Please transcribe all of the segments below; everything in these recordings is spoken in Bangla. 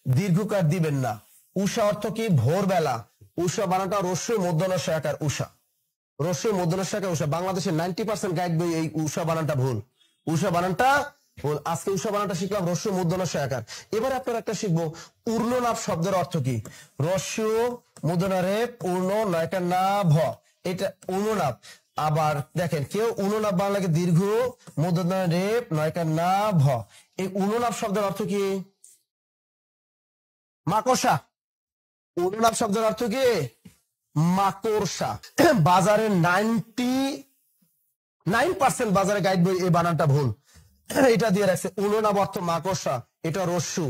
দীর্ঘকার দিবেন না। উষা অর্থ কি? ভোরবেলা। উষা বানানটা রস্যই মূর্ধন্য আকার উষা, রস্যই মূর্ধন্য আকার উষা। বাংলাদেশের 90% গাইড বই এই উষা বানানটা ভুল, উষা বানানটা ভুল। আজকে উষা বানানটা শিখলাম রস্যই মূর্ধন্য আকার। এবার আপনারা একটা শিখবো ঊর্ণনাভ শব্দের অর্থ কি। রস্য মূর্ধন্য রে পূর্ণ নয়টা না ভ, এটা ঊর্ণনাভ। আবার দেখেন কেউ ঊর্ণনাভ বাংলাকে দীর্ঘ মূর্ধন্য রে নয়টা না ভ, এই ঊর্ণনাভ শব্দের অর্থ কি? মাকড়সা। ঊর্ণনাভ শব্দের অর্থ কি? মাকড়সা। বাজারে 99% বাজারে গাইড বই এই বানানটা ভুল, এটা দিয়ে রাখছে ঊর্ণনাভ অর্থ মাকড়সা, এটা রস্যু।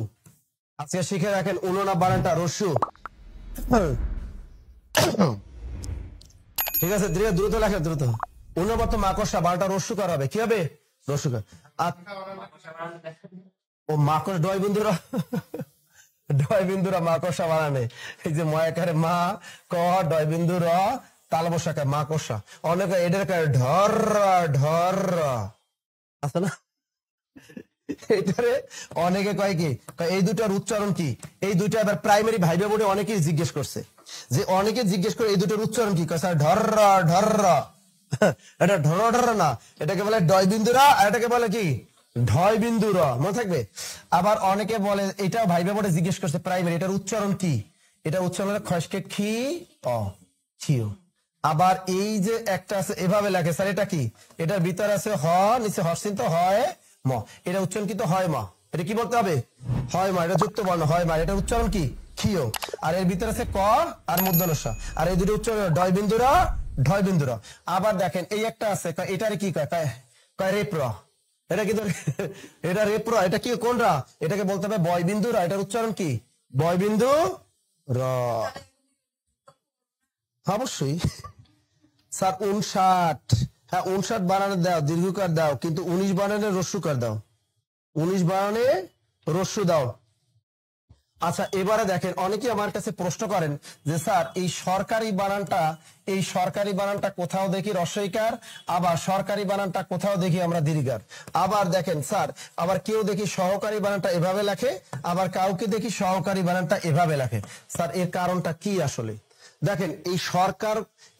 আজকে শিখে রাখেন ঊর্ণনাভ বানানটা রস্যু। ঠিক আছে, দ্রুত লেখেন, দ্রুত। ঊর্ণনাভ অর্থ মাকড়সা, বানানটা রস্যুকার হবে, কি হবে? রস্যুকার। ও মাকড় ডয় বন্ধুরা, ডয় বিন্দুরা মাকড়সা বানানে। এই যে ময়াকারে মা ক ডয় বিন্দু র তালবসাকে মাকড়সা। অনেকে এদের ঢর ঢর আছে না, এটারে অনেকে কয় কি এই দুটার উচ্চারণ কি। এই দুইটা এবার প্রাইমারি ভাইবে বোর্ডে অনেকেই জিজ্ঞেস করছে, যে অনেকে জিজ্ঞেস করে এই দুটার উচ্চারণ কি, স্যার ঢর ঢর। এটা ঢর ঢর না, এটাকে বলে ডয় বিন্দুরা, আর এটাকে বলে কি ঢয় বিন্দু র, মনে থাকবে। আবার অনেকে বলে এটাও ভাইবে বোর্ডে জিজ্ঞেস করছে প্রাইমারি, এটার উচ্চারণ কি। এটা উচ্চারণ খসকে খি অ খিও। আবার এই যে একটা আছে এভাবে লেখে, স্যার এটা কি, এটার ভিতরে আছে হ, নিচে হর্ষিন্ত হয় ম, এটা উচ্চারণ কিন্তু হয় মা, এটা কি বলতে হবে? হয় মা, এটা যুক্ত বর্ণ হয় মা, এটা উচ্চারণ কি খিও। আর এর ভিতরে আছে ক আর মূর্ধন্য, আর এই দুটো উচ্চারণ ডয় বিন্দুরা ঢয় বিন্দুরা। আবার দেখেন এই একটা আছে, এটারে কি কয়, কয় রেপ্র, এটা কিন্তু এটা রেপ্র, এটা কি কোনটা, এটাকে বলতে হবে বয় বিন্দুরা, এটার উচ্চারণ কি বয় বিন্দু র। অবশ্যই স্যার 59, হ্যাঁ 59 বানানে দাও, দীর্ঘকার দাও, কিন্তু 19 বানানে রস্যুকার দাও, 19 বানানে রস্যু দাও। আচ্ছা এবারে দেখেন অনেকে আমার কাছে প্রশ্ন করেন যে স্যার এই সরকারি বানানটা কোথাও দেখি রস্যইকার, আবার সরকারি বানানটা কোথাও দেখি আমরা দীর্ঘকার। আবার দেখেন স্যার আবার কেউ দেখি সহকারী বানানটা এভাবে লেখে, আবার কাউকে দেখি সহকারী বানানটা এভাবে লেখে। স্যার এর কারণটা কি আসলে? দেখেন এই সরকার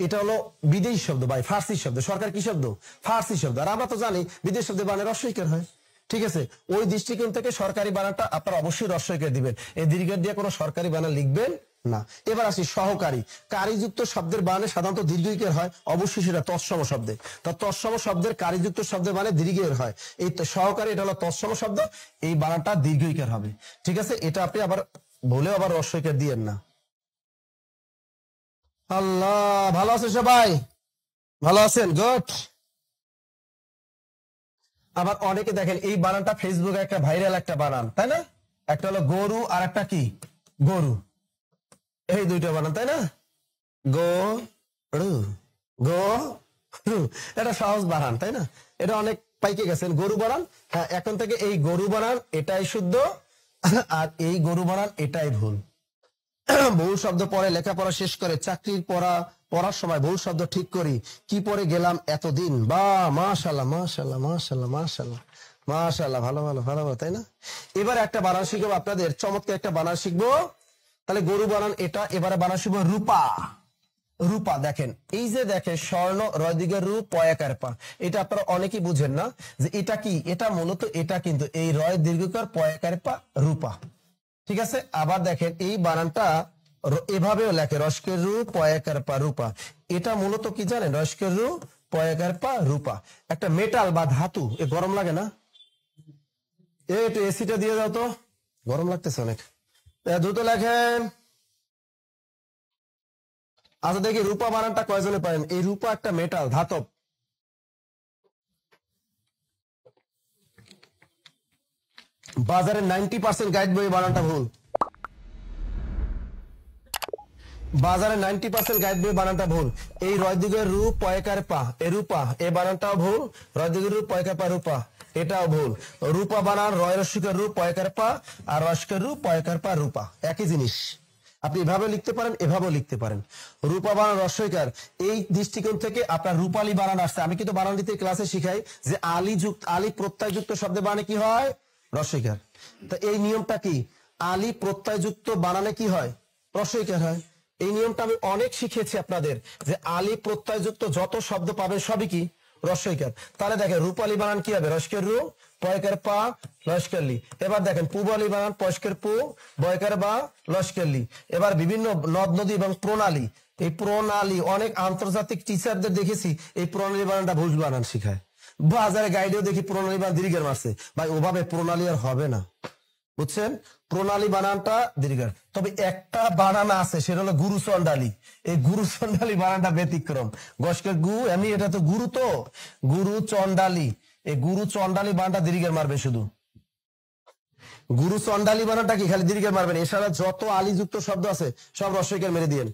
এটা হলো বিদেশি শব্দ ভাই, ফার্সি শব্দ। সরকার কি শব্দ? ফার্সি শব্দ। আর আমরা তো জানি বিদেশি শব্দে বানান রস্যইকার হয়, ঠিক আছে। ওই দৃষ্টিকোণ থেকে সরকারি বানানটা আপনারা অবশ্যই রস্যইকার দিবেন, এই দীর্ঘের দিয়ে কোনো সরকারি বানান লিখবেন না। এবার আসি সহকারী। কারিযুক্ত শব্দের বানানে সাধারণত দীর্ঘইকার হয়, অবশ্যই সেটা তৎসম শব্দে। তা তৎসম শব্দের কারিযুক্ত শব্দের মানে দীর্ঘের হয়, এই সহকারী এটা হলো তৎসম শব্দ, এই বানানটা দীর্ঘইকার হবে, ঠিক আছে। এটা আপনি আবার ভুলেও আবার রস্যইকার দিয়েন না। আল্লাহ, ভালো আছে সবাই? ভালো আছেন? গুড। আবার অনেকে দেখেন এই বানানটা ফেসবুকে একটা ভাইরাল একটা বানান, তাই না? একটা হলো গরু আর একটা কি গরু, এই দুইটা বানান, তাই না? গরু গরু, এটা সহজ বানান, তাই না? এটা অনেক পাইকে গেছেন গরু বানান। হ্যাঁ এখন থেকে এই গরু বানান এটাই শুদ্ধ, আর এই গরু বানান এটাই ভুল। ভুল শব্দ পরে লেখাপড়া শেষ করে চাকরির পড়ার সময় ভুল শব্দ ঠিক করি, কি পরে গেলাম এতদিন। বা মাশাআল্লাহ মাশাআল্লাহ মাশাআল্লাহ মাশাআল্লাহ মাশাআল্লাহ, ভালো ভালো ভালো ভালো, তাই না? এবার একটা বানান শিখবো আপনাদের, চমৎকার একটা বানান শিখবো। তাহলে গরু বানান এটা, এবারে বানান শিখবো রূপা। রূপা দেখেন এই যে দেখেন স্বর্ণ রদিগের রূপ পয়াকার পা, এটা আপনারা অনেকেই বুঝেন না যে এটা কি, এটা মূলত এটা কিন্তু এই রয় দীর্ঘকার পয়াকার পা রূপা, ঠিক আছে। আবার দেখেন এই বানানটা এভাবেও লেখে রস্কের রু পয়াকার পা রূপা, এটা মূলত কি জানেন, রস্কের রু পয়াকার পা রূপা। একটা মেটাল বা ধাতু, এ গরম লাগে না? একটু এসিটা দিয়ে দাও তো, গরম লাগতেছে অনেক, দ্রুত লেখেন। আচ্ছা দেখি রূপা বানানটা কয়জনে পারেন? এই রূপা একটা মেটাল ধাতব। বাজারে 90% গাইড বই বানানটা ভুল, বাজারে 90% গাইড বই বানানটা ভুল। এই রয়দিগের রূপ পয়কার পা এ রূপা, এ বানানটাও ভুল। রয়দিগের রূপ পয়কার পা রূপা, এটাও ভুল। রূপা বানান রয় রস্যিকের রূপ পয়কার পা, আর রস্যের রূপ পয়কার পা রূপা, একই জিনিস। আপনি এভাবে লিখতে পারেন, এভাবেও লিখতে পারেন। রূপা বানান রস্যইকার, এই দৃষ্টিকোণ থেকে আপনার রূপালী বানান আসছে। আমি কিন্তু বানান দিতে ক্লাসে শিখাই যে আলী প্রত্যয়যুক্ত শব্দে বানানে কি হয়, রস্যইকার। তো এই নিয়মটা কি, আলি প্রত্যয়যুক্ত বানানে কি হয়? রস্বইকার হয়। এই নিয়মটা আমি অনেক শিখিয়েছি আপনাদের, যে আলি প্রত্যয়যুক্ত যত শব্দ পাবেন সবই কি? রস্বইকার। তাহলে দেখেন রূপালী বানান কি হবে? রস্কের রু, পয়কার পা, লস্কের লি। এবার দেখেন পূবালী বানান পস্কের পু, বয়কার বা, লস্কের লি। এবার বিভিন্ন নদ নদী এবং প্রণালী, এই প্রণালী অনেক আন্তর্জাতিক টিচারদের দেখেছি এই প্রণালী বানানটা ভুল বানান শিখায়। বাজারে গাইডেও দেখি প্রণালী বানান দীর্ঘের মারছে। ভাই ওভাবে প্রণালী আর হবে না, বুঝছেন? প্রণালী বানানটা দীর্ঘার। তবে একটা বানান আছে, সেটা হলো গুরু চন্ডালী। এই গুরু চন্ডালী বানানটা ব্যতিক্রম। গস্কের গু, এমনি এটা তো গুরু, তো গুরু চন্ডালী, এই গুরু চন্ডালী বানানটা দীর্ঘের মারবে শুধু। গুরু চন্ডালী বানানটা কি খালি দীর্ঘের মারবেন, এছাড়া যত আলিযুক্ত শব্দ আছে সব রস্বইকার মেরে দিয়েন।